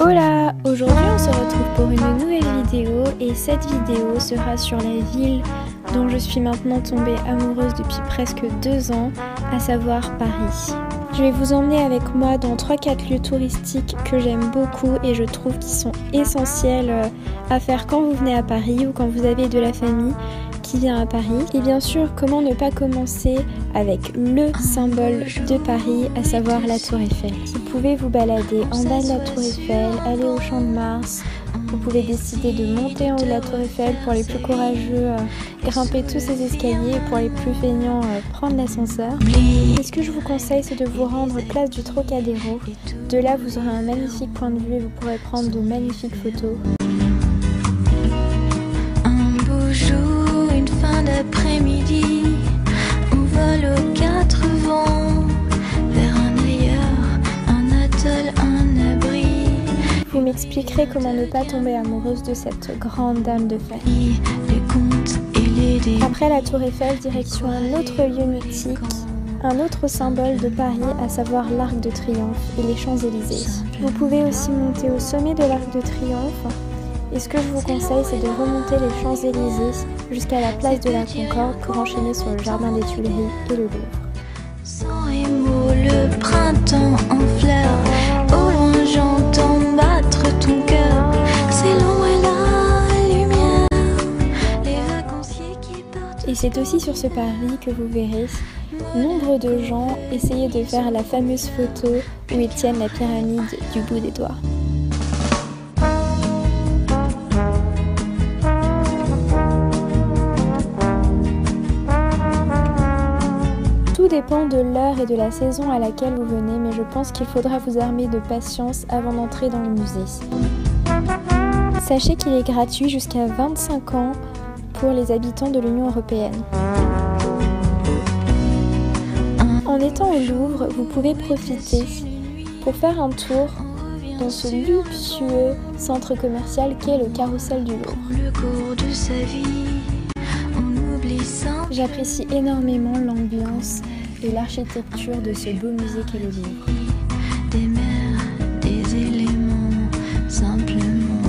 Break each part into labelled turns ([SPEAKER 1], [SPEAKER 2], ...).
[SPEAKER 1] Hola! Aujourd'hui on se retrouve pour une nouvelle vidéo et cette vidéo sera sur la ville dont je suis maintenant tombée amoureuse depuis presque 2 ans, à savoir Paris. Je vais vous emmener avec moi dans 3-4 lieux touristiques que j'aime beaucoup et je trouve qu'ils sont essentiels à faire quand vous venez à Paris ou quand vous avez de la famille qui vient à Paris. Et bien sûr, comment ne pas commencer avec le symbole de Paris, à savoir la Tour Eiffel. Vous pouvez vous balader en bas de la Tour Eiffel, aller au Champ de Mars. Vous pouvez décider de monter en haut de la Tour Eiffel. Pour les plus courageux, grimper tous ces escaliers. Pour les plus feignants, prendre l'ascenseur. Et ce que je vous conseille, c'est de vous rendre place du Trocadéro. De là, vous aurez un magnifique point de vue et vous pourrez prendre de magnifiques photos.
[SPEAKER 2] Après-midi, on vole aux 4 vents, vers un ailleurs, un atoll, un abri.
[SPEAKER 1] Vous m'expliquerez comment ne pas tomber amoureuse de cette grande dame de fer.
[SPEAKER 2] Les contes et les
[SPEAKER 1] Après la Tour Eiffel, direction un autre lieu mythique, un autre symbole de Paris, à savoir l'Arc de Triomphe et les Champs-Élysées. Vous pouvez aussi monter au sommet de l'Arc de Triomphe. Et ce que je vous conseille, c'est de remonter les Champs-Élysées jusqu'à la place de la Concorde pour enchaîner sur le jardin des Tuileries et le Louvre.
[SPEAKER 2] Sang et mots, le printemps en fleurs. Au loin j'entends battre ton cœur. C'est long et la lumière. Les vacanciers qui partent.
[SPEAKER 1] Et c'est aussi sur ce Paris que vous verrez nombre de gens essayer de faire la fameuse photo où ils tiennent la pyramide du bout des doigts. Tout dépend de l'heure et de la saison à laquelle vous venez, mais je pense qu'il faudra vous armer de patience avant d'entrer dans le musée. Sachez qu'il est gratuit jusqu'à 25 ans pour les habitants de l'Union européenne. En étant au Louvre, vous pouvez profiter pour faire un tour dans ce luxueux centre commercial qu'est le Carrousel du Louvre. J'apprécie énormément l'ambiance et l'architecture de ce beau musée qu'est le Louvre.
[SPEAKER 2] Des mers, des éléments, simplement.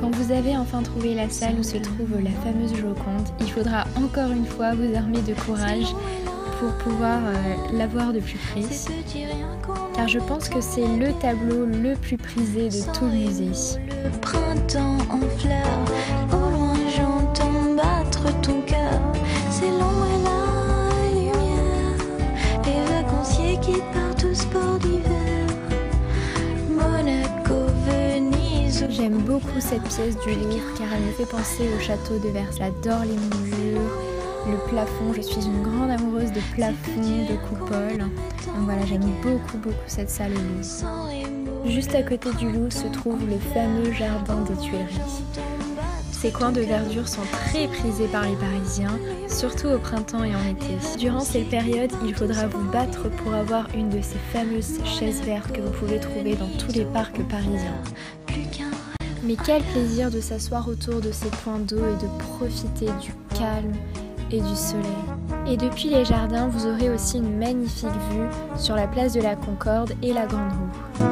[SPEAKER 1] Quand vous avez enfin trouvé la salle où se trouve la fameuse Joconde, il faudra encore une fois vous armer de courage pour pouvoir la voir de plus près. Car je pense que c'est le tableau le plus prisé de tout le musée.
[SPEAKER 2] Le printemps en fleurs, au loin j'entends battre ton cœur. C'est long et la lumière, les vacanciers qui partent au sport d'hiver. Monaco, Venise.
[SPEAKER 1] J'aime beaucoup cette pièce du Louvre car elle me fait penser au château de Versailles. J'adore les moulures, le plafond. Je suis une grande amoureuse de plafond, de coupoles. Donc voilà, j'aime beaucoup cette salle au Louvre. Juste à côté du Louvre se trouve le fameux jardin des Tuileries. Ces coins de verdure sont très prisés par les Parisiens, surtout au printemps et en été. Durant cette période, il faudra vous battre pour avoir une de ces fameuses chaises vertes que vous pouvez trouver dans tous les parcs parisiens. Mais quel plaisir de s'asseoir autour de ces points d'eau et de profiter du calme et du soleil. Et depuis les jardins, vous aurez aussi une magnifique vue sur la place de la Concorde et la Grande Roue.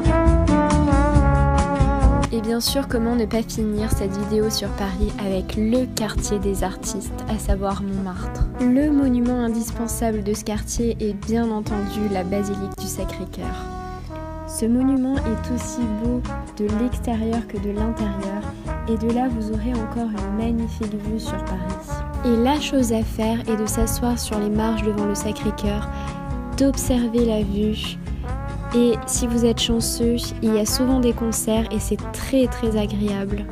[SPEAKER 1] Et bien sûr, comment ne pas finir cette vidéo sur Paris avec le quartier des artistes, à savoir Montmartre. Le monument indispensable de ce quartier est bien entendu la basilique du Sacré-Cœur. Ce monument est aussi beau de l'extérieur que de l'intérieur, et de là vous aurez encore une magnifique vue sur Paris. Et la chose à faire est de s'asseoir sur les marches devant le Sacré-Cœur, d'observer la vue. Et si vous êtes chanceux, il y a souvent des concerts et c'est très agréable.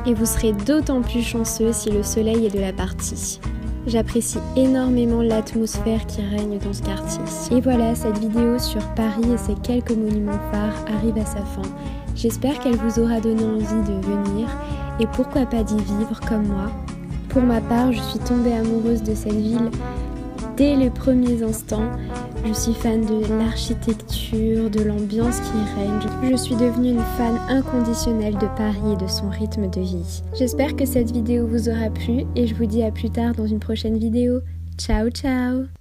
[SPEAKER 1] Et vous serez d'autant plus chanceux si le soleil est de la partie. J'apprécie énormément l'atmosphère qui règne dans ce quartier. Et voilà, cette vidéo sur Paris et ses quelques monuments phares arrive à sa fin. J'espère qu'elle vous aura donné envie de venir et pourquoi pas d'y vivre comme moi. Pour ma part, je suis tombée amoureuse de cette ville dès les premiers instants. Je suis fan de l'architecture, de l'ambiance qui règne. Je suis devenue une fan inconditionnelle de Paris et de son rythme de vie. J'espère que cette vidéo vous aura plu et je vous dis à plus tard dans une prochaine vidéo. Ciao ciao!